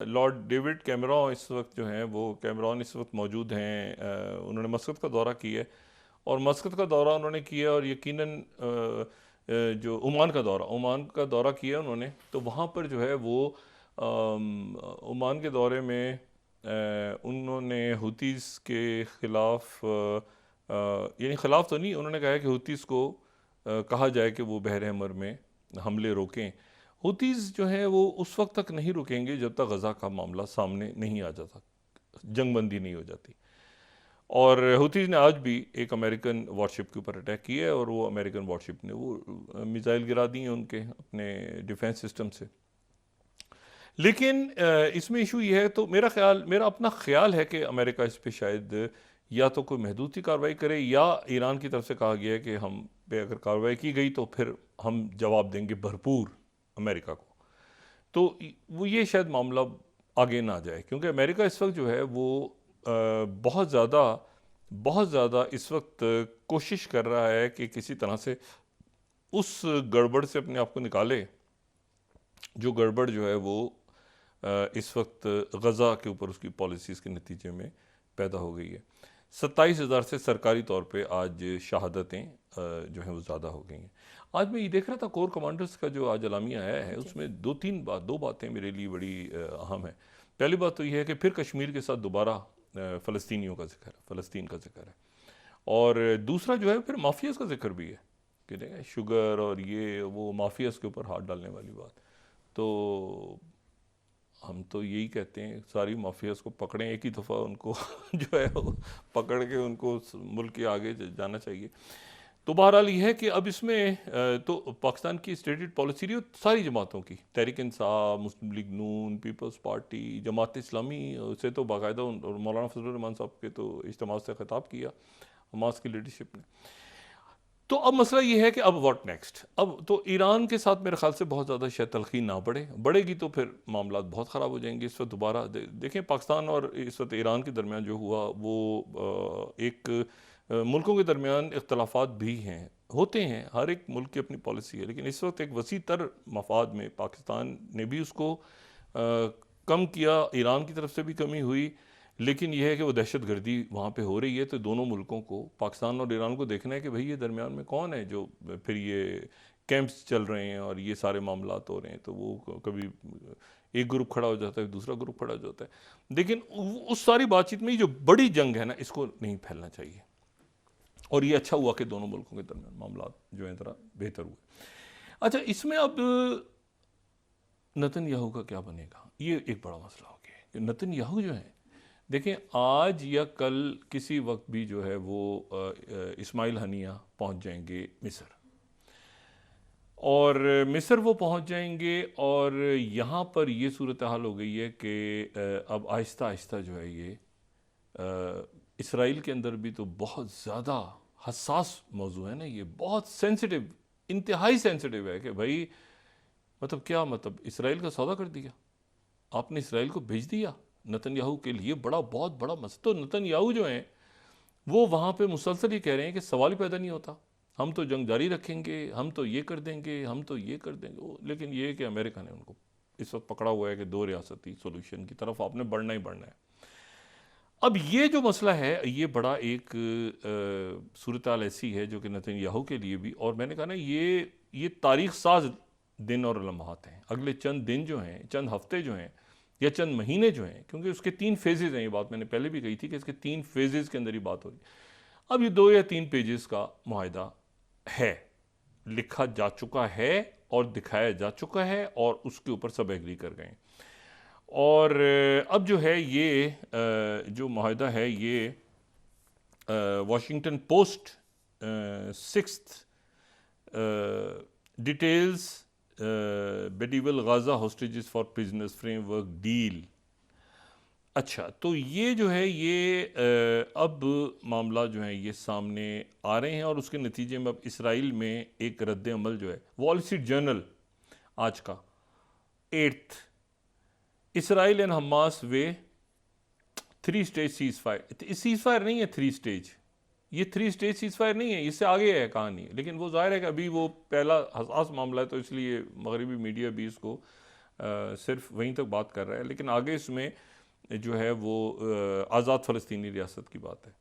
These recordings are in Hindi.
लॉर्ड डेविड कैमरॉन इस वक्त जो हैं वो कैमरॉन इस वक्त मौजूद हैं। उन्होंने मस्कत का दौरा किया है और मस्कत का दौरा उन्होंने किया और यकीनन जो ओमान का दौरा किया उन्होंने, तो वहाँ पर जो है वो ओमान के दौरे में उन्होंने हुतीस के ख़िलाफ़ यानी ख़िलाफ़ तो नहीं, उन्होंने कहा है कि हुतीस को कहा जाए कि वो बहर हमर में हमले रोकें। हुतीज़ जो हैं वो उस वक्त तक नहीं रुकेंगे जब तक गज़ा का मामला सामने नहीं आ जाता, जंगबंदी नहीं हो जाती। और हुतीज़ ने आज भी एक अमेरिकन वारशिप के ऊपर अटैक किया है और वो अमेरिकन वारशिप ने वो मिसाइल गिरा दी हैं उनके अपने डिफेंस सिस्टम से। लेकिन इसमें इशू ये है, तो मेरा अपना ख्याल है कि अमेरिका इस पे शायद या तो कोई महदूद सी कार्रवाई करे, या ईरान की तरफ से कहा गया है कि हम पे अगर कार्रवाई की गई तो फिर हम जवाब देंगे भरपूर अमेरिका को। तो वो ये शायद मामला आगे ना जाए, क्योंकि अमेरिका इस वक्त जो है वो बहुत ज़्यादा इस वक्त कोशिश कर रहा है कि किसी तरह से उस गड़बड़ से अपने आप को निकाले, जो गड़बड़ जो है वो इस वक्त गज़ा के ऊपर उसकी पॉलिसीज़ के नतीजे में पैदा हो गई है। 27,000 से सरकारी तौर पे आज शहादतें जो हैं वो ज़्यादा हो गई हैं। आज मैं ये देख रहा था कोर कमांडर्स का जो आज एलामिया आया है, उसमें दो बातें मेरे लिए बड़ी अहम है। पहली बात तो ये है कि फिर कश्मीर के साथ दोबारा फ़लस्तीनियों का जिक्र है, फ़लस्तीन का जिक्र है। और दूसरा जो है फिर माफियाज़ का जिक्र भी है कि नहीं, शुगर और ये वो माफियाज़ के ऊपर हाथ डालने वाली बात। तो हम तो यही कहते हैं सारी माफियाज़ को पकड़ें एक ही दफ़ा, उनको जो है वो पकड़ के उनको मुल्क के आगे जाना चाहिए। तो बहरहाल ये है कि अब इसमें तो पाकिस्तान की स्टेटेड पॉलिसी रही सारी जमातों की, तहरीक इंसाफ, मुस्लिम लीग नून, पीपल्स पार्टी, जमात इस्लामी से तो बाकायदा और मौलाना फजलुर रहमान साहब के तो इज्तिमा से खिताब किया हमास की लीडरशिप ने। तो अब मसला ये है कि अब व्हाट नेक्स्ट। अब तो ईरान के साथ मेरे ख्याल से बहुत ज़्यादा शायद तलखी ना बढ़ेगी तो फिर मामला बहुत ख़राब हो जाएंगे। इस वक्त दोबारा देखें पाकिस्तान और इस वक्त ईरान के दरमियान जो हुआ वो एक मुल्कों के दरमियान इख्तलाफात भी हैं, होते हैं, हर एक मुल्क की अपनी पॉलिसी है, लेकिन इस वक्त एक वसी तर मफाद में पाकिस्तान ने भी उसको कम किया, ईरान की तरफ से भी कमी हुई। लेकिन यह है कि वो दहशत गर्दी वहाँ पे हो रही है, तो दोनों मुल्कों को, पाकिस्तान और ईरान को देखना है कि भाई ये दरमियान में कौन है जो फिर ये कैंप्स चल रहे हैं और ये सारे मामलात हो रहे हैं, तो वो कभी एक ग्रुप खड़ा हो जाता है, दूसरा ग्रुप खड़ा हो जाता है। लेकिन उस सारी बातचीत में ये जो बड़ी जंग है ना, इसको नहीं फैलना चाहिए। और ये अच्छा हुआ कि दोनों मुल्कों के दरमियान मामलात जो है ज़रा बेहतर हुए। अच्छा, इसमें अब नेतन्याहू का क्या बनेगा, ये एक बड़ा मसला हो गया कि नेतन्याहू जो है, देखें आज या कल किसी वक्त भी जो है वो इस्माइल हनिया पहुंच जाएंगे मिस्र, और मिस्र वो पहुंच जाएंगे और यहाँ पर ये सूरत हाल हो गई है कि अब आहिस्ता आहिस्ता जो है ये इसराइल के अंदर भी तो बहुत ज़्यादा हसास मौजू है ना, ये बहुत सेंसिटिव, इंतहाई सेंसिटिव है कि भाई मतलब क्या, मतलब इसराइल का सौदा कर दिया आपने, इसराइल को भेज दिया। नेतन्याहू के लिए बहुत बड़ा मसला। तो नेतन्याहू जो हैं वो वहाँ पे मुसलसल ये कह रहे हैं कि सवाल ही पैदा नहीं होता, हम तो जंग जारी रखेंगे, हम तो ये कर देंगे, हम तो ये कर देंगे। लेकिन ये है कि अमेरिका ने उनको इस वक्त पकड़ा हुआ है कि दो रियासती सोल्यूशन की तरफ आपने बढ़ना ही बढ़ना है। अब ये जो मसला है ये बड़ा एक सूरत हाल ऐसी है जो कि नेतन्याहू के लिए भी, और मैंने कहा ना ये तारीख साज दिन और लम्हात हैं, अगले चंद दिन जो हैं, चंद हफ्ते जो हैं या चंद महीने जो हैं, क्योंकि उसके 3 फेजेज़ हैं। ये बात मैंने पहले भी कही थी कि इसके 3 फेजेज़ के अंदर ही बात हो रही है। अब ये 2 या 3 पेजेस का मुआहदा है, लिखा जा चुका है और दिखाया जा चुका है और उसके ऊपर सब एग्री कर गए। और अब जो है ये जो मुआहदा है ये वॉशिंगटन पोस्ट 6th डिटेल्स बेडीवल Gaza hostages for prisoners framework deal. अच्छा, तो ये जो है ये अब मामला जो है ये सामने आ रहे हैं और उसके नतीजे में अब इसराइल में एक रद्द अमल जो है, वॉल स्ट्रीट जर्नल आज का 8th, Israel and Hamas way 3 stage cease fire. Cease fire नहीं है 3 स्टेज, ये 3 स्टेज सीज फायर नहीं है, इससे आगे है कहानी। लेकिन वो जाहिर है कि अभी वो पहला हसास मामला है, तो इसलिए मगरबी मीडिया भी इसको सिर्फ वहीं तक बात कर रहा है, लेकिन आगे इसमें जो है वो आज़ाद फ़लस्तीनी रियासत की बात है।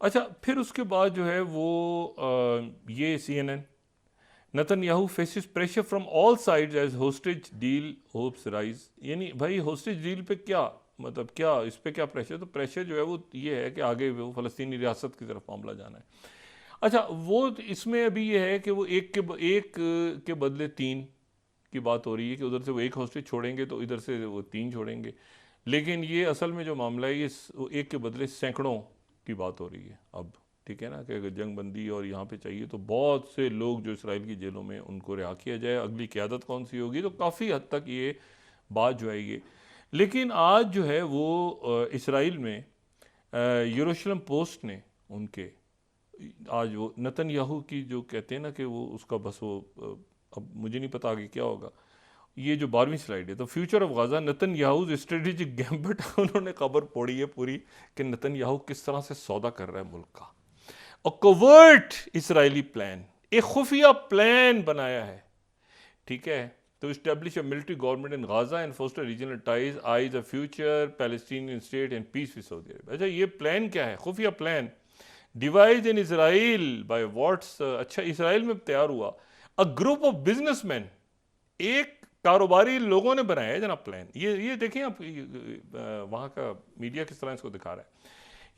अच्छा, फिर उसके बाद जो है वो ये CNN, Netanyahu faces pressure from all sides as hostage deal hopes rise. यानी भाई होस्टेज डील पे क्या मतलब, क्या इस पे क्या प्रेशर? तो प्रेशर जो है वो ये है कि आगे वो फ़लस्तीनी रियासत की तरफ मामला जाना है। अच्छा, वो इसमें अभी ये है कि वो एक के बदले 3 की बात हो रही है कि उधर से वो एक हॉस्टेज छोड़ेंगे तो इधर से वो 3 छोड़ेंगे, लेकिन ये असल में जो मामला है ये एक के बदले सैकड़ों की बात हो रही है अब। ठीक है ना, कि अगर जंग बंदी और यहाँ पे चाहिए तो बहुत से लोग जो इसराइल की जेलों में उनको रिहा किया जाए, अगली क़यादत कौन सी होगी, तो काफ़ी हद तक ये बात जो है ये। लेकिन आज जो है वो इसराइल में यरूशलेम पोस्ट ने उनके आज वो नेतन्याहू की जो कहते हैं ना कि वो उसका बस वो अब मुझे नहीं पता आगे क्या होगा। ये जो 12वीं स्लाइड है, तो future of Gaza Netanyahu's strategic gambit उन्होंने खबर पढ़ी है पूरी कि नेतन्याहू किस तरह से सौदा कर रहा है मुल्क का। और कोवर्ट इसराइली प्लान, एक खुफिया प्लान बनाया है, ठीक है, तो establish a military government in Gaza and foster regional ties eyes a future Palestinian state and peace with Saudi Arabia. अच्छा, ये प्लान क्या है? खुफिया plan devised in Israel by what's. अच्छा, इसराइल में तैयार हुआ अ ग्रुप ऑफ बिजनेसमैन, एक कारोबारी लोगों ने बनाया है जनाब प्लान। ये देखें आप वहाँ का मीडिया किस तरह इसको दिखा रहा है।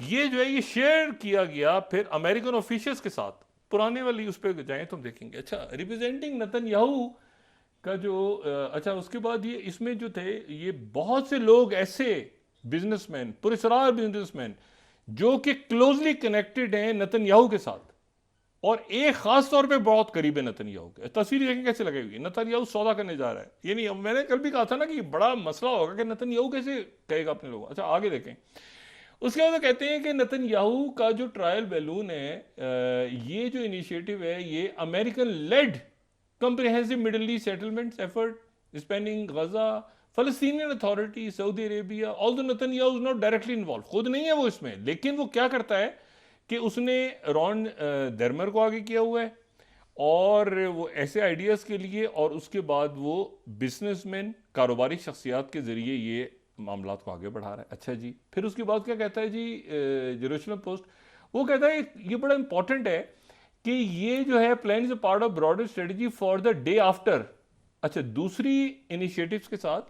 ये जो है ये शेयर किया गया फिर अमेरिकन ऑफिशियल्स के साथ, पुराने वाली उस पर जाएं तो हम देखेंगे। अच्छा, रिप्रेजेंटिंग नेतन्याहू का जो अच्छा उसके बाद ये इसमें जो थे ये बहुत से लोग ऐसे बिजनेसमैन, पुरस्कार बिजनेसमैन जो कि क्लोजली कनेक्टेड हैं नेतन्याहू के साथ, और एक खास तौर पे बहुत करीब है नेतन्याहू के। तस्वीर देखें कैसे लगेगी, नेतन्याहू सौदा करने जा रहा है। यानी मैंने कल भी कहा था ना कि बड़ा मसला होगा कि नेतन्याहू कैसे कहेगा अपने लोगों। अच्छा, आगे देखें। उसके बाद कहते हैं कि नेतन्याहू का जो ट्रायल बैलून है, ये जो इनिशिएटिव है ये American led comprehensive Middle East settlements effort spanning Gaza Palestinian Authority Saudi Arabia. Although Netanyahu is not directly involved, खुद नहीं है वो इसमें, लेकिन वो क्या करता है कि उसने रॉन दर्मर को आगे किया हुआ है और वो ऐसे आइडियाज़ के लिए, और उसके बाद वो बिजनेसमैन कारोबारी शख्सियात के ज़रिए ये मामला को आगे बढ़ा रहा है। अच्छा जी, फिर उसके बाद क्या कहता है जी जेरूशलम पोस्ट, वो कहता है ये बड़ा इंपॉर्टेंट है कि ये जो है plan is a part of broader strategy for the day after. अच्छा, दूसरी इनिशिएटिव्स के साथ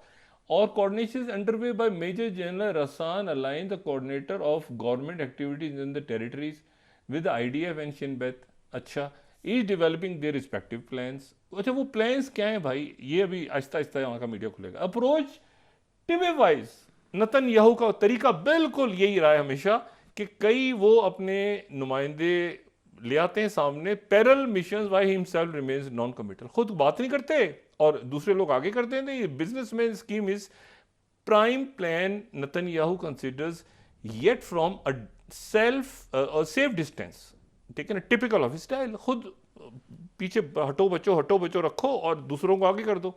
और coordination underway by Major General Rassan align the coordinator of government activities in the territories with the IDF and Shin Bet। अच्छा, is developing their respective plans। अच्छा, वो plans क्या हैं भाई, ये अभी आहिस्ता आहिस्ता वहाँ का मीडिया खुलेगा। अप्रोच टिबे वाइज नेतन्याहू का तरीका बिल्कुल यही रहा है हमेशा कि कई वो अपने नुमाइंदे ले आते हैं सामने, peril mission why himself remains noncommittal, खुद बात नहीं करते और दूसरे लोग आगे करते हैं। नहीं, businessman scheme is prime plan Netanyahu considers yet from a safe distance. ठीक है ना, टिपिकल ऑफ स्टाइल, खुद पीछे हटो बचो रखो और दूसरों को आगे कर दो।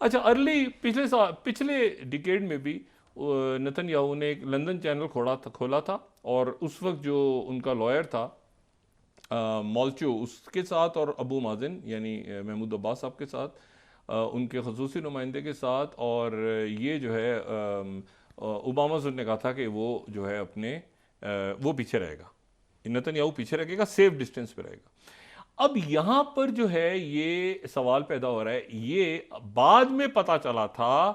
अच्छा, अर्ली पिछले डिकेड में भी नेतन्याहू ने एक लंदन चैनल खोला था और उस वक्त जो उनका लॉयर था मॉल्चो, उसके साथ और अबू माजिन यानी महमूद अब्बास साहब के साथ, उनके खसूसी नुमाइंदे के साथ, और ये जो है ओबामा ने कहा था कि वो जो है अपने वो पीछे रहेगा, नेतन्याहू पीछे रहेगा, सेफ डिस्टेंस पे रहेगा। अब यहाँ पर जो है ये सवाल पैदा हो रहा है, ये बाद में पता चला था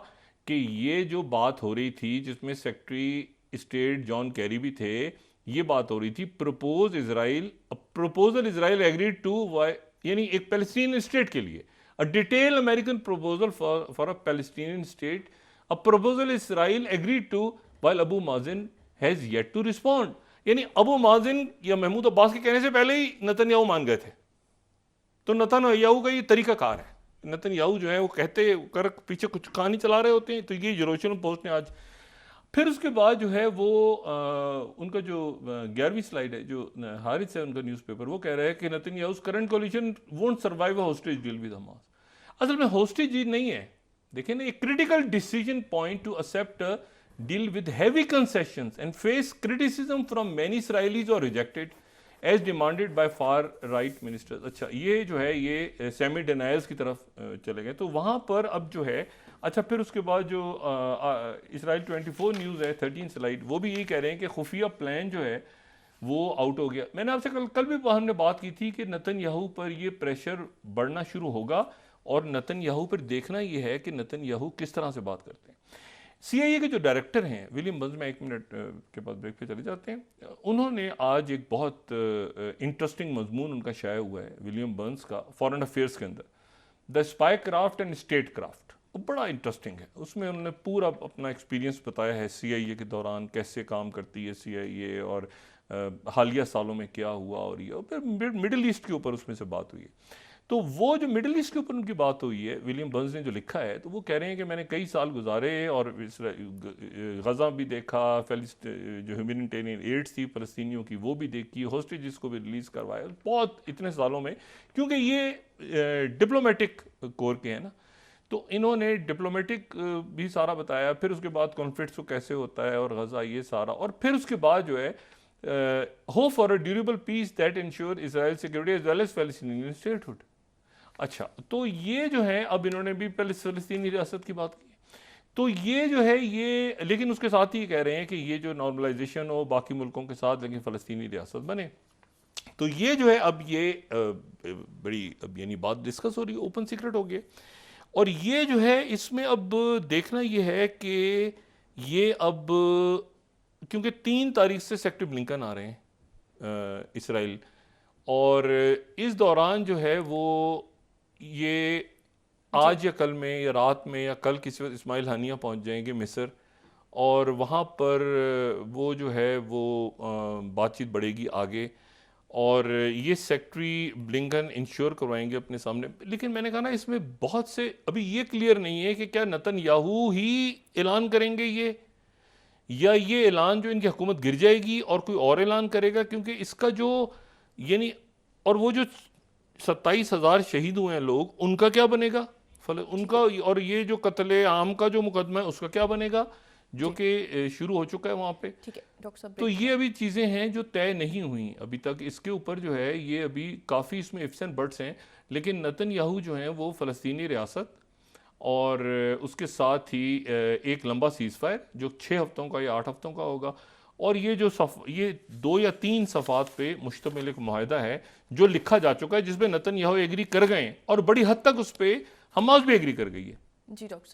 कि ये जो बात हो रही थी जिसमें सेक्रेटरी स्टेट जॉन कैरी भी थे, ये बात हो रही थी प्रपोजल इजराइल एग्रीड टू, यानी एक पैलेस्टीनियन स्टेट के लिए, a detail American proposal for a Palestinian state, a proposal Israel agreed to while Abu Mazen has yet to respond. यानी अबू माजिन या महमूद अब्बास के कहने से पहले ही नेतन्याहू मान गए थे। तो नेतन्याहू का ये तरीकाकार है, नेतन्याहू जो है वो कहते कर पीछे कुछ कहानी चला रहे होते हैं। तो ये यरूशलेम पोस्ट ने आज, फिर उसके बाद जो है वो उनका जो 11वीं स्लाइड है, जो हारिस है उनका न्यूज़पेपर, वो कह रहा है कि Netanyahu's current coalition won't survive a hostage deal with Hamas. असल में होस्टेज डील नहीं है, देखिए ना, एक critical decision point to accept deal with heavy concessions and face criticism from many Israelis और rejected as demanded by far right ministers. अच्छा, ये जो है ये सेमी डिनायल्स की तरफ चले गए। तो वहाँ पर अब जो है अच्छा, फिर उसके बाद जो इसराइल 24 न्यूज़ है 13 स्लाइड, वो भी यही कह रहे हैं कि खुफिया प्लान जो है वो आउट हो गया। मैंने आपसे कल कल भी हमने बात की थी कि नेतन्याहू पर ये प्रेशर बढ़ना शुरू होगा, और नेतन्याहू पर देखना ये है कि नेतन्याहू किस तरह से बात करते हैं। सीआईए के जो डायरेक्टर हैं विलियम बर्न्स, में 1 मिनट के बाद ब्रेक पे चले जाते हैं, उन्होंने आज एक बहुत इंटरेस्टिंग मजमून उनका शाया हुआ है विलियम बर्न्स का फॉरेन अफेयर्स के अंदर, the spy craft and state craft. वो बड़ा इंटरेस्टिंग है, उसमें उन्होंने पूरा अपना एक्सपीरियंस बताया है सीआईए के दौरान, कैसे काम करती है सीआईए, और हालिया सालों में क्या हुआ, और ये, और फिर मिडिल ईस्ट के ऊपर उसमें से बात हुई है। तो वो जो मिडिल ईस्ट के ऊपर उनकी बात हुई है, विलियम बर्न्स ने जो लिखा है, तो वो कह रहे हैं कि मैंने कई साल गुजारे और गज़ा भी देखा, जो ह्यूमैनिटेरियन एड्स थी फ़लस्तीनियों की वो भी देखी, हॉस्टेजेस को भी रिलीज़ करवाया बहुत इतने सालों में, क्योंकि ये डिप्लोमेटिक कोर के हैं ना, तो इन्होंने डिप्लोमेटिक भी सारा बताया। फिर उसके बाद कॉन्फ्लिक्ट्स को कैसे होता है और गज़ा, ये सारा, और फिर उसके बाद जो है hope for a durable peace that ensure Israel security as well as Palestinian statehood. अच्छा, तो ये जो है, अब इन्होंने भी पहले फ़लस्तीनी रियासत की बात की, तो ये जो है ये, लेकिन उसके साथ ही कह रहे हैं कि ये जो नॉर्मलाइजेशन हो बाकी मुल्कों के साथ, लेकिन फ़लस्तीनी रियासत बने। तो ये जो है अब ये बड़ी, अब यानी बात डिस्कस हो रही है, ओपन सीक्रेट हो गया। और ये जो है इसमें अब देखना ये है कि ये अब, क्योंकि 3 तारीख से सेक्रेटरी ब्लिंकन आ रहे हैं इसराइल, और इस दौरान जो है वो ये आज या कल में या रात में या कल किसी वक्त इस्माइल हानिया पहुंच जाएंगे मिस्र, और वहाँ पर वो जो है वो बातचीत बढ़ेगी आगे, और ये सेक्रेटरी ब्लिंकन इंश्योर करवाएंगे अपने सामने। लेकिन मैंने कहा ना, इसमें बहुत से अभी ये क्लियर नहीं है कि क्या नेतन्याहू ही ऐलान करेंगे ये, या ये ऐलान जो इनकी हुकूमत गिर जाएगी और कोई और ऐलान करेगा, क्योंकि इसका जो यानी, और वो जो 27,000 शहीद हुए हैं लोग, उनका क्या बनेगा उनका, और ये जो कत्ले आम का जो मुकदमा है उसका क्या बनेगा, जो कि शुरू हो चुका है वहाँ पे। ठीक है डॉक्टर साहब, तो ये अभी चीज़ें हैं जो तय नहीं हुई अभी तक, इसके ऊपर जो है ये अभी काफ़ी इसमें इफ्स एंड बट्स हैं। लेकिन नेतन्याहू जो हैं वो फ़लस्तीनी रियासत, और उसके साथ ही एक लंबा सीज़ फायर जो 6 हफ्तों का या 8 हफ्तों का होगा, और ये जो ये 2 या 3 सफ़ात पे मुश्तमिल एक मुआहदा है जो लिखा जा चुका है, जिसमें नेतन्याहू एग्री कर गए हैं, और बड़ी हद तक उस पर हमास भी एग्री कर गई है। जी डॉक्टर